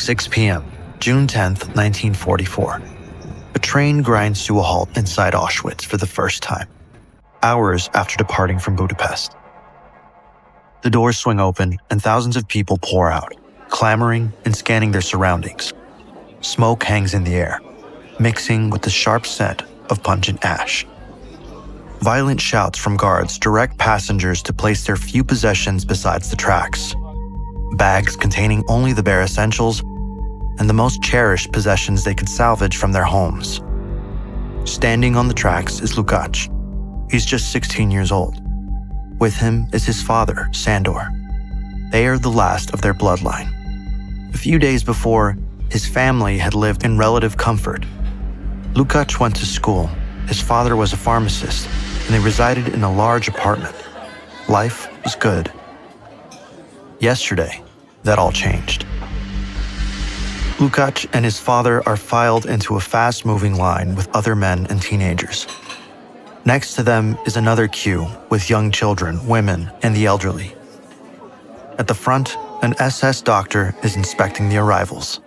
6 p.m., June 10th, 1944. A train grinds to a halt inside Auschwitz for the first time, hours after departing from Budapest. The doors swing open and thousands of people pour out, clamoring and scanning their surroundings. Smoke hangs in the air, mixing with the sharp scent of pungent ash. Violent shouts from guards direct passengers to place their few possessions besides the tracks. Bags containing only the bare essentials and the most cherished possessions they could salvage from their homes. Standing on the tracks is Lukach. He's just 16 years old. With him is his father, Sandor. They are the last of their bloodline. A few days before, his family had lived in relative comfort. Lukach went to school. His father was a pharmacist, and they resided in a large apartment. Life was good. Yesterday, that all changed. Lukach and his father are filed into a fast-moving line with other men and teenagers. Next to them is another queue with young children, women, and the elderly. At the front, an SS doctor is inspecting the arrivals.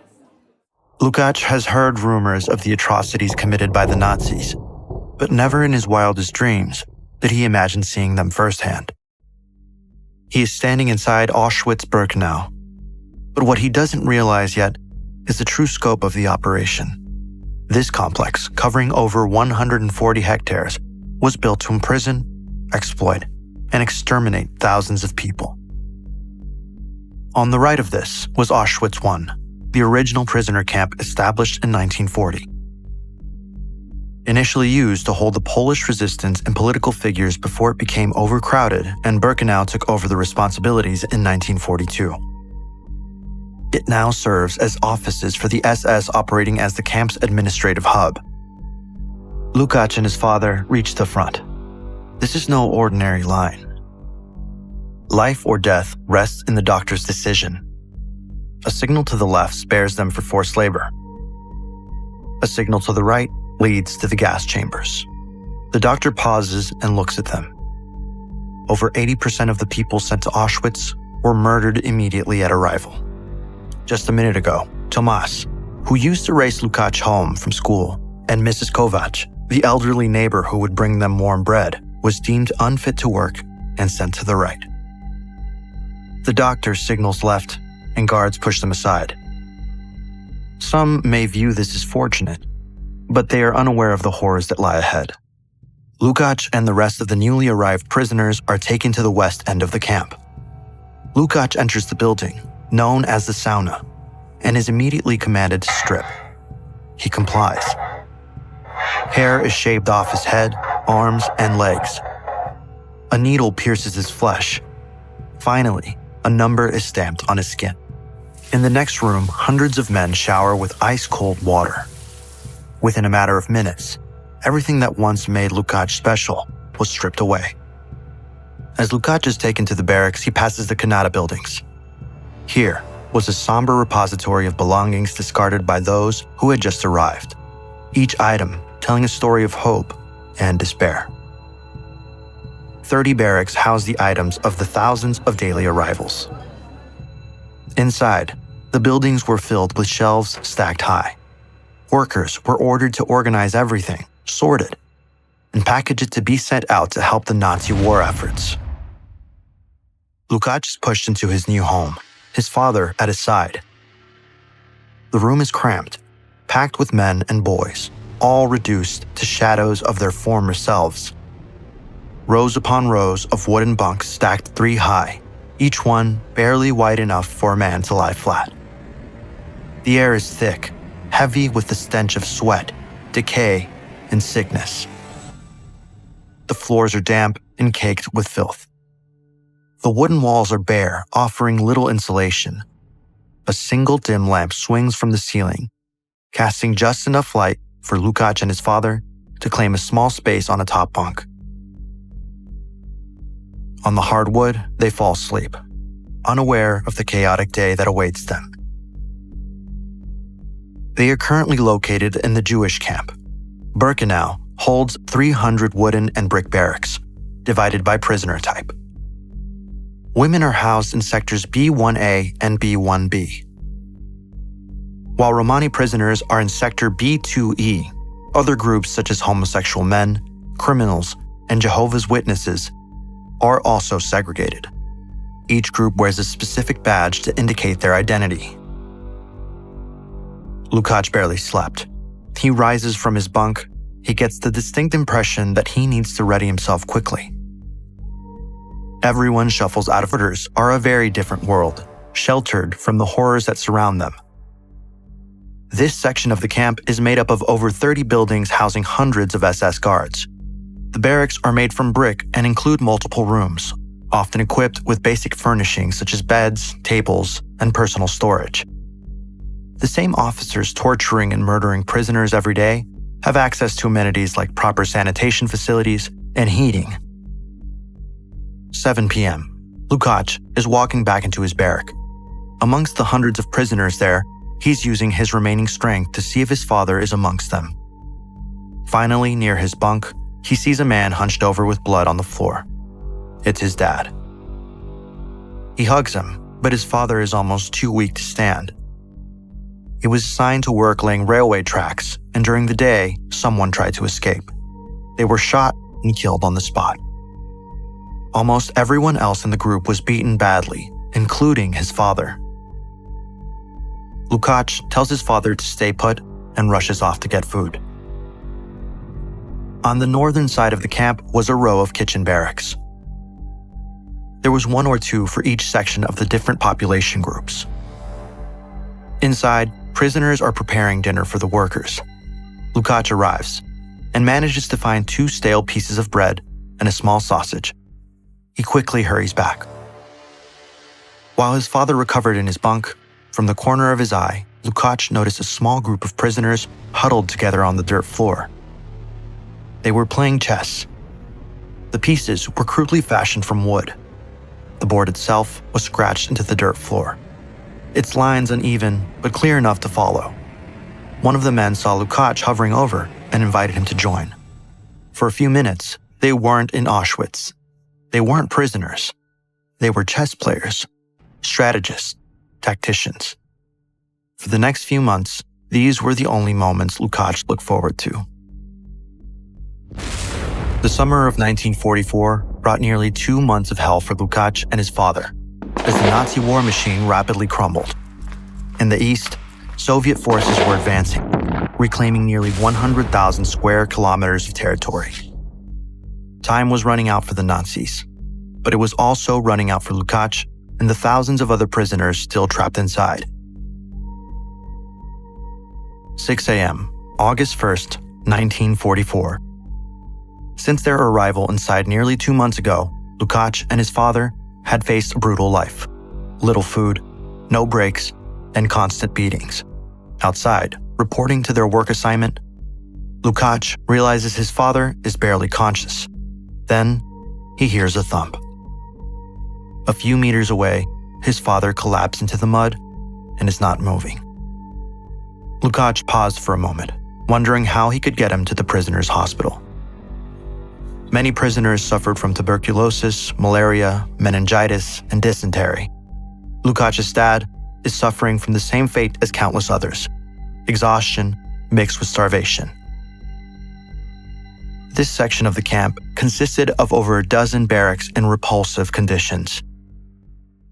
Lukach has heard rumors of the atrocities committed by the Nazis, but never in his wildest dreams did he imagine seeing them firsthand. He is standing inside Auschwitz Birkenau, but what he doesn't realize yet is the true scope of the operation. This complex, covering over 140 hectares, was built to imprison, exploit, and exterminate thousands of people. On the right of this was Auschwitz I, the original prisoner camp established in 1940. Initially used to hold the Polish resistance and political figures before it became overcrowded and Birkenau took over the responsibilities in 1942. It now serves as offices for the SS operating as the camp's administrative hub. Lukach and his father reach the front. This is no ordinary line. Life or death rests in the doctor's decision. A signal to the left spares them for forced labor. A signal to the right leads to the gas chambers. The doctor pauses and looks at them. Over 80% of the people sent to Auschwitz were murdered immediately at arrival. Just a minute ago, Tomas, who used to race Lukach home from school, and Mrs. Kovac, the elderly neighbor who would bring them warm bread, was deemed unfit to work and sent to the right. The doctor signals left, and guards push them aside. Some may view this as fortunate, but they are unaware of the horrors that lie ahead. Lukach and the rest of the newly arrived prisoners are taken to the west end of the camp. Lukach enters the building, known as the sauna, and is immediately commanded to strip. He complies. Hair is shaved off his head, arms, and legs. A needle pierces his flesh. Finally, a number is stamped on his skin. In the next room, hundreds of men shower with ice-cold water. Within a matter of minutes, everything that once made Lukach special was stripped away. As Lukach is taken to the barracks, he passes the Kanata buildings. Here was a somber repository of belongings discarded by those who had just arrived, each item telling a story of hope and despair. 30 barracks house the items of the thousands of daily arrivals. Inside, the buildings were filled with shelves stacked high. Workers were ordered to organize everything, sort it, and package it to be sent out to help the Nazi war efforts. Lukach is pushed into his new home, his father at his side. The room is cramped, packed with men and boys, all reduced to shadows of their former selves. Rows upon rows of wooden bunks stacked 3 high, each one barely wide enough for a man to lie flat. The air is thick, heavy with the stench of sweat, decay, and sickness. The floors are damp and caked with filth. The wooden walls are bare, offering little insulation. A single dim lamp swings from the ceiling, casting just enough light for Lukach and his father to claim a small space on a top bunk. On the hard wood, they fall asleep, unaware of the chaotic day that awaits them. They are currently located in the Jewish camp. Birkenau holds 300 wooden and brick barracks, divided by prisoner type. Women are housed in sectors B1A and B1B. While Romani prisoners are in Sector B2E, other groups such as homosexual men, criminals, and Jehovah's Witnesses are also segregated. Each group wears a specific badge to indicate their identity. Lukach barely slept. He rises from his bunk. He gets the distinct impression that he needs to ready himself quickly. Everyone shuffles out of orders are a very different world, sheltered from the horrors that surround them. This section of the camp is made up of over 30 buildings housing hundreds of SS guards. The barracks are made from brick and include multiple rooms, often equipped with basic furnishings such as beds, tables, and personal storage. The same officers torturing and murdering prisoners every day have access to amenities like proper sanitation facilities and heating. 7 p.m. Lukach is walking back into his barrack. Amongst the hundreds of prisoners there, he's using his remaining strength to see if his father is amongst them. Finally, near his bunk, he sees a man hunched over with blood on the floor. It's his dad. He hugs him, but his father is almost too weak to stand. He was assigned to work laying railway tracks, and during the day, someone tried to escape. They were shot and killed on the spot. Almost everyone else in the group was beaten badly, including his father. Lukach tells his father to stay put and rushes off to get food. On the northern side of the camp was a row of kitchen barracks. There was one or two for each section of the different population groups. Inside, prisoners are preparing dinner for the workers. Lukach arrives and manages to find 2 stale pieces of bread and a small sausage. He quickly hurries back. While his father recovered in his bunk, from the corner of his eye, Lukach noticed a small group of prisoners huddled together on the dirt floor. They were playing chess. The pieces were crudely fashioned from wood. The board itself was scratched into the dirt floor. Its lines uneven, but clear enough to follow. One of the men saw Lukach hovering over and invited him to join. For a few minutes, they weren't in Auschwitz. They weren't prisoners. They were chess players, strategists, tacticians. For the next few months, these were the only moments Lukach looked forward to. The summer of 1944 brought nearly 2 months of hell for Lukach and his father, as the Nazi war machine rapidly crumbled. In the east, Soviet forces were advancing, reclaiming nearly 100,000 square kilometers of territory. Time was running out for the Nazis, but it was also running out for Lukach and the thousands of other prisoners still trapped inside. 6 a.m., August 1st, 1944. Since their arrival inside nearly 2 months ago, Lukach and his father had faced a brutal life. Little food, no breaks, and constant beatings. Outside, reporting to their work assignment, Lukach realizes his father is barely conscious. Then, he hears a thump. A few meters away, his father collapsed into the mud and is not moving. Lukach paused for a moment, wondering how he could get him to the prisoner's hospital. Many prisoners suffered from tuberculosis, malaria, meningitis, and dysentery. Lukach's dad is suffering from the same fate as countless others: exhaustion mixed with starvation. This section of the camp consisted of over a dozen barracks in repulsive conditions.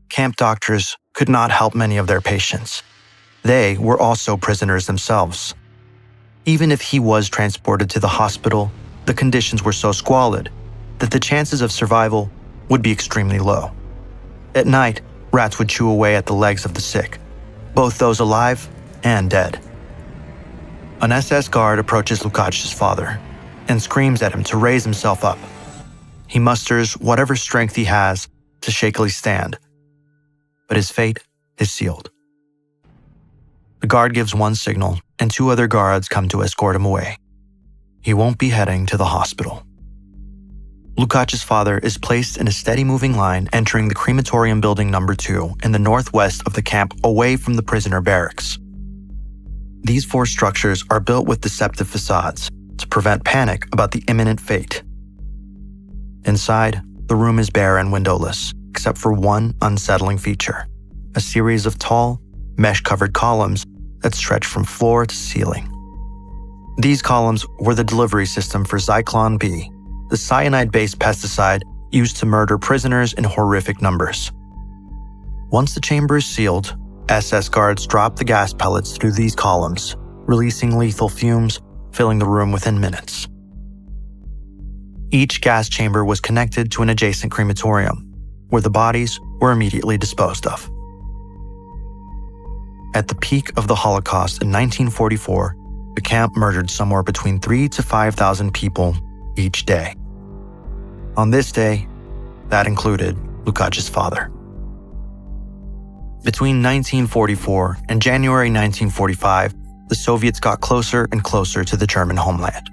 Camp doctors could not help many of their patients. They were also prisoners themselves. Even if he was transported to the hospital, the conditions were so squalid that the chances of survival would be extremely low. At night, rats would chew away at the legs of the sick, both those alive and dead. An SS guard approaches Lukach's father and screams at him to raise himself up. He musters whatever strength he has to shakily stand, but his fate is sealed. The guard gives one signal, and 2 other guards come to escort him away. He won't be heading to the hospital. Lukach's father is placed in a steady-moving line entering the crematorium building number 2 in the northwest of the camp away from the prisoner barracks. These 4 structures are built with deceptive facades to prevent panic about the imminent fate. Inside, the room is bare and windowless, except for one unsettling feature: a series of tall, mesh-covered columns that stretched from floor to ceiling. These columns were the delivery system for Zyklon B, the cyanide-based pesticide used to murder prisoners in horrific numbers. Once the chamber is sealed, SS guards drop the gas pellets through these columns, releasing lethal fumes, filling the room within minutes. Each gas chamber was connected to an adjacent crematorium, where the bodies were immediately disposed of. At the peak of the Holocaust in 1944, the camp murdered somewhere between 3,000 to 5,000 people each day. On this day, that included Lukach's father. Between 1944 and January 1945, the Soviets got closer and closer to the German homeland.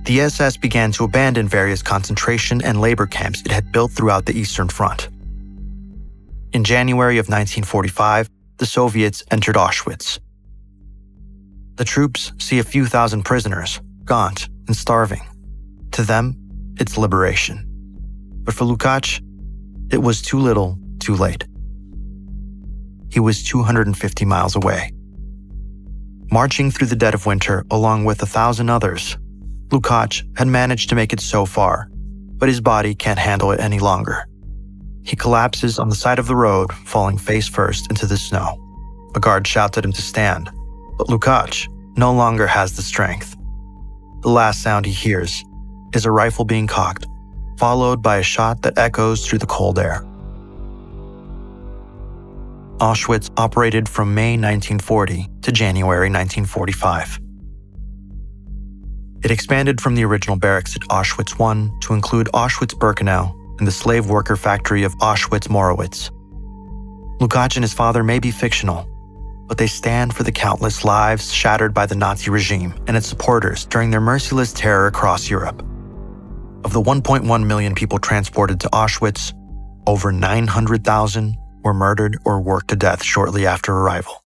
The SS began to abandon various concentration and labor camps it had built throughout the Eastern Front. In January of 1945, the Soviets entered Auschwitz. The troops see a few thousand prisoners, gaunt and starving. To them, it's liberation. But for Lukach, it was too little, too late. He was 250 miles away. Marching through the dead of winter along with 1,000 others, Lukach had managed to make it so far, but his body can't handle it any longer. He collapses on the side of the road, falling face first into the snow. A guard shouts at him to stand, but Lukach no longer has the strength. The last sound he hears is a rifle being cocked, followed by a shot that echoes through the cold air. Auschwitz operated from May 1940 to January 1945. It expanded from the original barracks at Auschwitz I to include Auschwitz Birkenau and the slave worker factory of Auschwitz Monowitz. Lukach and his father may be fictional, but they stand for the countless lives shattered by the Nazi regime and its supporters during their merciless terror across Europe. Of the 1.1 million people transported to Auschwitz, over 900,000 were murdered or worked to death shortly after arrival.